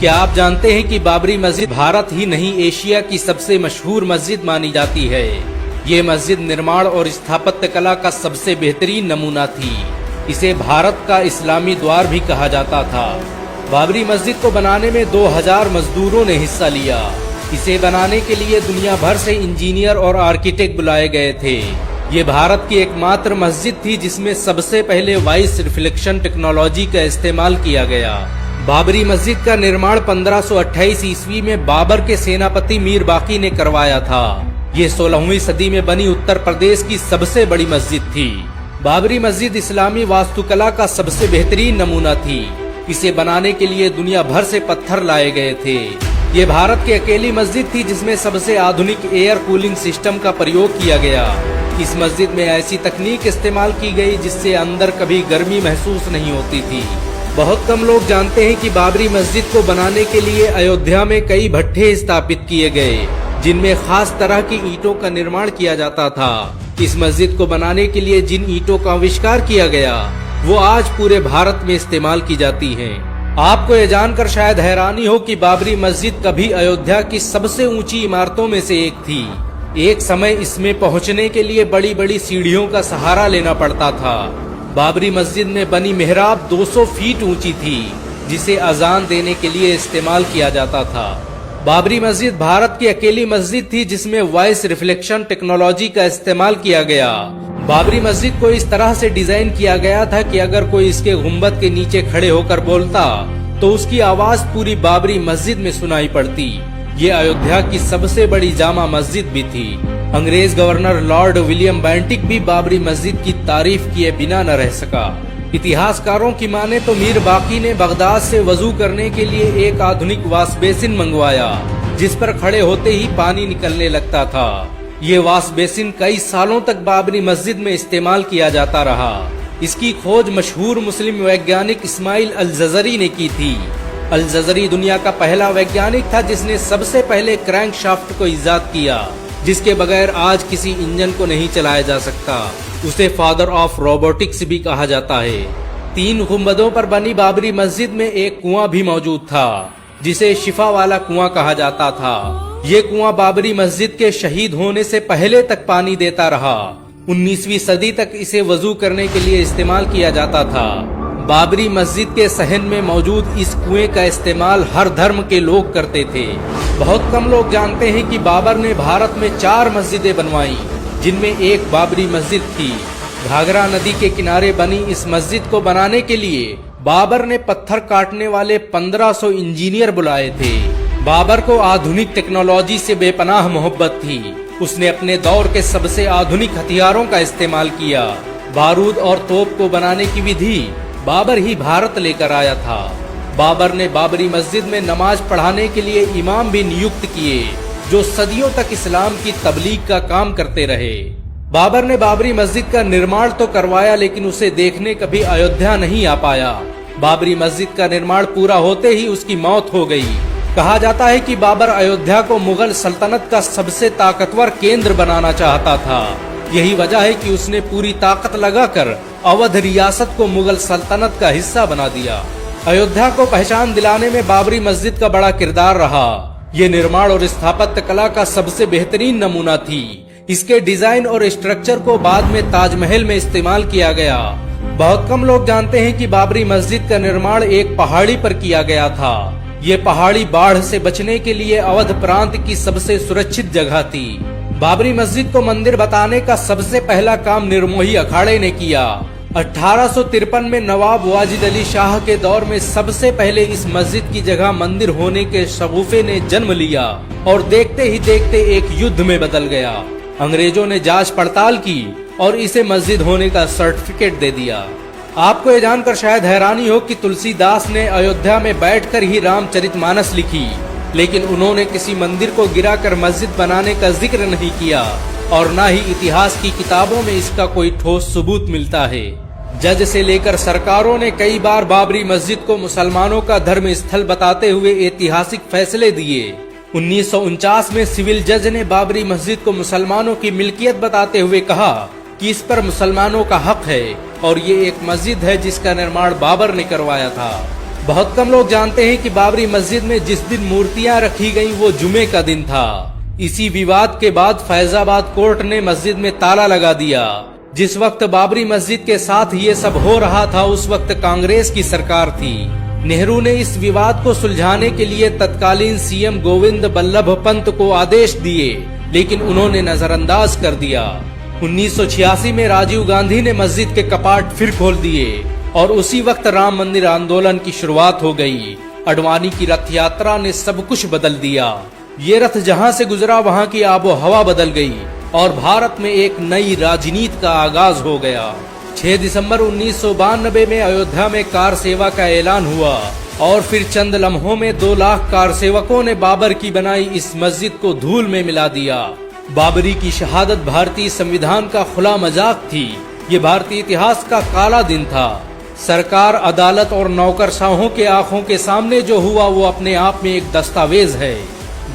क्या आप जानते हैं कि बाबरी मस्जिद भारत ही नहीं एशिया की सबसे मशहूर मस्जिद मानी जाती है। ये मस्जिद निर्माण और स्थापत्य कला का सबसे बेहतरीन नमूना थी। इसे भारत का इस्लामी द्वार भी कहा जाता था। बाबरी मस्जिद को बनाने में 2000 मजदूरों ने हिस्सा लिया। इसे बनाने के लिए दुनिया भर से इंजीनियर और आर्किटेक्ट बुलाए गए थे। ये भारत की एकमात्र मस्जिद थी जिसमें सबसे पहले वॉइस रिफ्लेक्शन टेक्नोलॉजी का इस्तेमाल किया गया। बाबरी मस्जिद का निर्माण 1528 ईस्वी में बाबर के सेनापति मीर बाकी ने करवाया था। ये 16वीं सदी में बनी उत्तर प्रदेश की सबसे बड़ी मस्जिद थी। बाबरी मस्जिद इस्लामी वास्तुकला का सबसे बेहतरीन नमूना थी। इसे बनाने के लिए दुनिया भर से पत्थर लाए गए थे। ये भारत की अकेली मस्जिद थी जिसमें सबसे आधुनिक एयर कूलिंग सिस्टम का प्रयोग किया गया। इस मस्जिद में ऐसी तकनीक इस्तेमाल की गई जिससे अंदर कभी गर्मी महसूस नहीं होती थी। बहुत कम लोग जानते हैं कि बाबरी मस्जिद को बनाने के लिए अयोध्या में कई भट्ठे स्थापित किए गए, जिनमें खास तरह की ईंटों का निर्माण किया जाता था। इस मस्जिद को बनाने के लिए जिन ईंटों का आविष्कार किया गया वो आज पूरे भारत में इस्तेमाल की जाती हैं। आपको ये जानकर शायद हैरानी हो कि बाबरी मस्जिद कभी अयोध्या की सबसे ऊंची इमारतों में से एक थी। एक समय इसमें पहुंचने के लिए बड़ी बड़ी सीढ़ियों का सहारा लेना पड़ता था। बाबरी मस्जिद में बनी मेहराब 200 फीट ऊंची थी, जिसे अजान देने के लिए इस्तेमाल किया जाता था। बाबरी मस्जिद भारत की अकेली मस्जिद थी जिसमें वॉइस रिफ्लेक्शन टेक्नोलॉजी का इस्तेमाल किया गया। बाबरी मस्जिद को इस तरह से डिजाइन किया गया था कि अगर कोई इसके गुंबद के नीचे खड़े होकर बोलता तो उसकी आवाज पूरी बाबरी मस्जिद में सुनाई पड़ती। ये अयोध्या की सबसे बड़ी जामा मस्जिद भी थी। अंग्रेज गवर्नर लॉर्ड विलियम बेंटिक भी बाबरी मस्जिद की तारीफ किए बिना न रह सका। इतिहासकारों की माने तो मीर बाकी ने बगदाद से वजू करने के लिए एक आधुनिक वाश बेसिन मंगवाया, जिस पर खड़े होते ही पानी निकलने लगता था। ये वाश बेसिन कई सालों तक बाबरी मस्जिद में इस्तेमाल किया जाता रहा। इसकी खोज मशहूर मुस्लिम वैज्ञानिक इस्माइल अल-जज़री ने की थी। अल-जज़री दुनिया का पहला वैज्ञानिक था जिसने सबसे पहले क्रैंक शाफ्ट को इजाद किया, जिसके बगैर आज किसी इंजन को नहीं चलाया जा सकता। उसे फादर ऑफ रोबोटिक्स भी कहा जाता है। 3 गुंबदों पर बनी बाबरी मस्जिद में एक कुआं भी मौजूद था, जिसे शिफा वाला कुआं कहा जाता था। ये कुआं बाबरी मस्जिद के शहीद होने से पहले तक पानी देता रहा। 19वीं सदी तक इसे वजू करने के लिए इस्तेमाल किया जाता था। बाबरी मस्जिद के सहन में मौजूद इस कुएं का इस्तेमाल हर धर्म के लोग करते थे। बहुत कम लोग जानते हैं कि बाबर ने भारत में 4 मस्जिदें बनवाई, जिनमें एक बाबरी मस्जिद थी। घाघरा नदी के किनारे बनी इस मस्जिद को बनाने के लिए बाबर ने पत्थर काटने वाले 1500 इंजीनियर बुलाए थे। बाबर को आधुनिक टेक्नोलॉजी से बेपनाह मोहब्बत थी। उसने अपने दौर के सबसे आधुनिक हथियारों का इस्तेमाल किया। बारूद और तोप को बनाने की विधि बाबर ही भारत लेकर आया था। बाबर ने बाबरी मस्जिद में नमाज पढ़ाने के लिए इमाम भी नियुक्त किए, जो सदियों तक इस्लाम की तबलीग का काम करते रहे। बाबर ने बाबरी मस्जिद का निर्माण तो करवाया, लेकिन उसे देखने कभी अयोध्या नहीं आ पाया। बाबरी मस्जिद का निर्माण पूरा होते ही उसकी मौत हो गई। कहा जाता है कि बाबर अयोध्या को मुगल सल्तनत का सबसे ताकतवर केंद्र बनाना चाहता था। यही वजह है कि उसने पूरी ताकत लगाकर अवध रियासत को मुगल सल्तनत का हिस्सा बना दिया। अयोध्या को पहचान दिलाने में बाबरी मस्जिद का बड़ा किरदार रहा। ये निर्माण और स्थापत्य कला का सबसे बेहतरीन नमूना थी। इसके डिजाइन और स्ट्रक्चर को बाद में ताजमहल में इस्तेमाल किया गया। बहुत कम लोग जानते हैं कि बाबरी मस्जिद का निर्माण एक पहाड़ी पर किया गया था। ये पहाड़ी बाढ़ से बचने के लिए अवध प्रांत की सबसे सुरक्षित जगह थी। बाबरी मस्जिद को मंदिर बताने का सबसे पहला काम निर्मोही अखाड़े ने किया। 1853 में नवाब वाजिद अली शाह के दौर में सबसे पहले इस मस्जिद की जगह मंदिर होने के शगुफे ने जन्म लिया और देखते ही देखते एक युद्ध में बदल गया। अंग्रेजों ने जांच पड़ताल की और इसे मस्जिद होने का सर्टिफिकेट दे दिया। आपको ये जानकर शायद हैरानी हो कि तुलसीदास ने अयोध्या में बैठकर ही रामचरितमानस लिखी, लेकिन उन्होंने किसी मंदिर को गिराकर मस्जिद बनाने का जिक्र नहीं किया और न ही इतिहास की किताबों में इसका कोई ठोस सबूत मिलता है। जज से लेकर सरकारों ने कई बार बाबरी मस्जिद को मुसलमानों का धर्म स्थल बताते हुए ऐतिहासिक फैसले दिए। 1949 में सिविल जज ने बाबरी मस्जिद को मुसलमानों की मिल्कियत बताते हुए कहा कि इस पर मुसलमानों का हक है और ये एक मस्जिद है जिसका निर्माण बाबर ने करवाया था। बहुत कम लोग जानते हैं कि बाबरी मस्जिद में जिस दिन मूर्तियां रखी गईं वो जुमे का दिन था। इसी विवाद के बाद फैजाबाद कोर्ट ने मस्जिद में ताला लगा दिया। जिस वक्त बाबरी मस्जिद के साथ ये सब हो रहा था उस वक्त कांग्रेस की सरकार थी। नेहरू ने इस विवाद को सुलझाने के लिए तत्कालीन सीएम गोविंद बल्लभ पंत को आदेश दिए, लेकिन उन्होंने नजरअंदाज कर दिया। 1986 में राजीव गांधी ने मस्जिद के कपाट फिर खोल दिए और उसी वक्त राम मंदिर आंदोलन की शुरुआत हो गई। अडवाणी की रथ यात्रा ने सब कुछ बदल दिया। ये रथ जहां से गुजरा वहां की आबो हवा बदल गई और भारत में एक नई राजनीति का आगाज हो गया। 6 दिसंबर 1992 में अयोध्या में कार सेवा का ऐलान हुआ और फिर चंद लम्हों में 2 लाख कार सेवकों ने बाबर की बनाई इस मस्जिद को धूल में मिला दिया। बाबरी की शहादत भारतीय संविधान का खुला मजाक थी। ये भारतीय इतिहास का काला दिन था। सरकार, अदालत और नौकरशाहों के आंखों के सामने जो हुआ वो अपने आप में एक दस्तावेज है।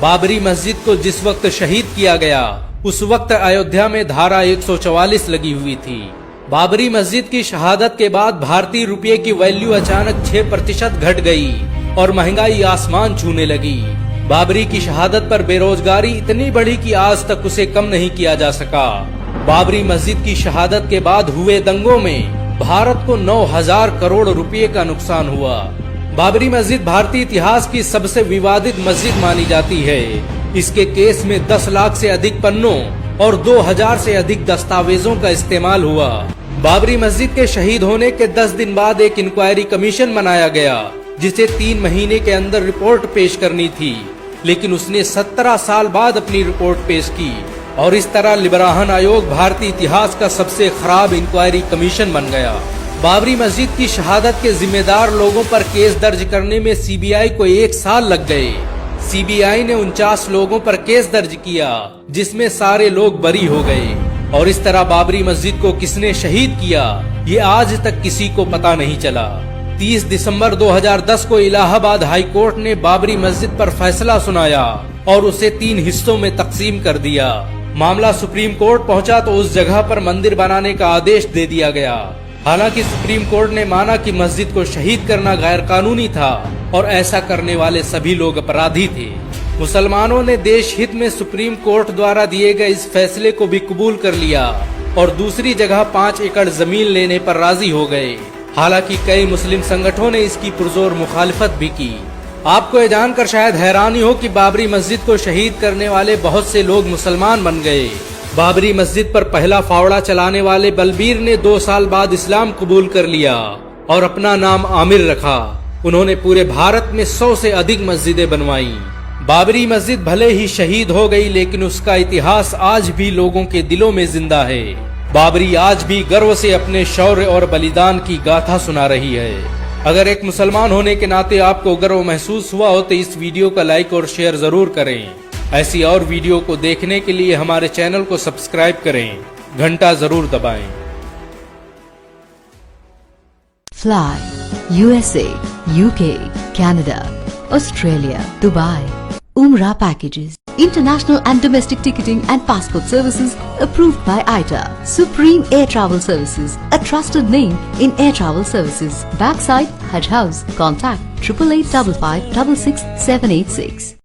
बाबरी मस्जिद को जिस वक्त शहीद किया गया उस वक्त अयोध्या में धारा 144 लगी हुई थी। बाबरी मस्जिद की शहादत के बाद भारतीय रुपये की वैल्यू अचानक 6% घट गई और महंगाई आसमान छूने लगी। बाबरी की शहादत पर बेरोजगारी इतनी बढ़ी कि आज तक उसे कम नहीं किया जा सका। बाबरी मस्जिद की शहादत के बाद हुए दंगों में भारत को 9,000 करोड़ रुपए का नुकसान हुआ। बाबरी मस्जिद भारतीय इतिहास की सबसे विवादित मस्जिद मानी जाती है। इसके केस में 10 लाख से अधिक पन्नों और 2000 से अधिक दस्तावेजों का इस्तेमाल हुआ। बाबरी मस्जिद के शहीद होने के 10 दिन बाद एक इंक्वायरी कमीशन बनाया गया जिसे 3 महीने के अंदर रिपोर्ट पेश करनी थी, लेकिन उसने 17 साल बाद अपनी रिपोर्ट पेश की और इस तरह लिबराहन आयोग भारतीय इतिहास का सबसे खराब इंक्वायरी कमीशन बन गया। बाबरी मस्जिद की शहादत के जिम्मेदार लोगों पर केस दर्ज करने में सीबीआई को 1 साल लग गए। सीबीआई ने 49 लोगों पर केस दर्ज किया जिसमें सारे लोग बरी हो गए और इस तरह बाबरी मस्जिद को किसने शहीद किया ये आज तक किसी को पता नहीं चला। 30 दिसंबर 2010 को इलाहाबाद हाई कोर्ट ने बाबरी मस्जिद पर फैसला सुनाया और उसे 3 हिस्सों में तकसीम कर दिया। मामला सुप्रीम कोर्ट पहुंचा तो उस जगह पर मंदिर बनाने का आदेश दे दिया गया। हालांकि सुप्रीम कोर्ट ने माना कि मस्जिद को शहीद करना गैर कानूनी था और ऐसा करने वाले सभी लोग अपराधी थे। मुसलमानों ने देश हित में सुप्रीम कोर्ट द्वारा दिए गए इस फैसले को भी कबूल कर लिया और दूसरी जगह 5 एकड़ जमीन लेने पर राजी हो गए। हालांकि कई मुस्लिम संगठनों ने इसकी पुरजोर मुखालिफत भी की। आपको ये जानकर शायद हैरानी हो कि बाबरी मस्जिद को शहीद करने वाले बहुत से लोग मुसलमान बन गए। बाबरी मस्जिद पर पहला फावड़ा चलाने वाले बलबीर ने 2 साल बाद इस्लाम कबूल कर लिया और अपना नाम आमिर रखा। उन्होंने पूरे भारत में 100 से अधिक मस्जिदें बनवाई। बाबरी मस्जिद भले ही शहीद हो गई लेकिन उसका इतिहास आज भी लोगों के दिलों में जिंदा है। बाबरी आज भी गर्व से अपने शौर्य और बलिदान की गाथा सुना रही है। अगर एक मुसलमान होने के नाते आपको गर्व महसूस हुआ हो तो इस वीडियो का लाइक और शेयर जरूर करें। ऐसी और वीडियो को देखने के लिए हमारे चैनल को सब्सक्राइब करें, घंटा जरूर दबाएं। Fly, USA, UK, Canada, Australia, Dubai. Umrah packages. International and domestic ticketing and passport services approved by ITA. Supreme Air Travel Services, a trusted name in air travel services. Backside Hajj House. Contact 8855 556 786.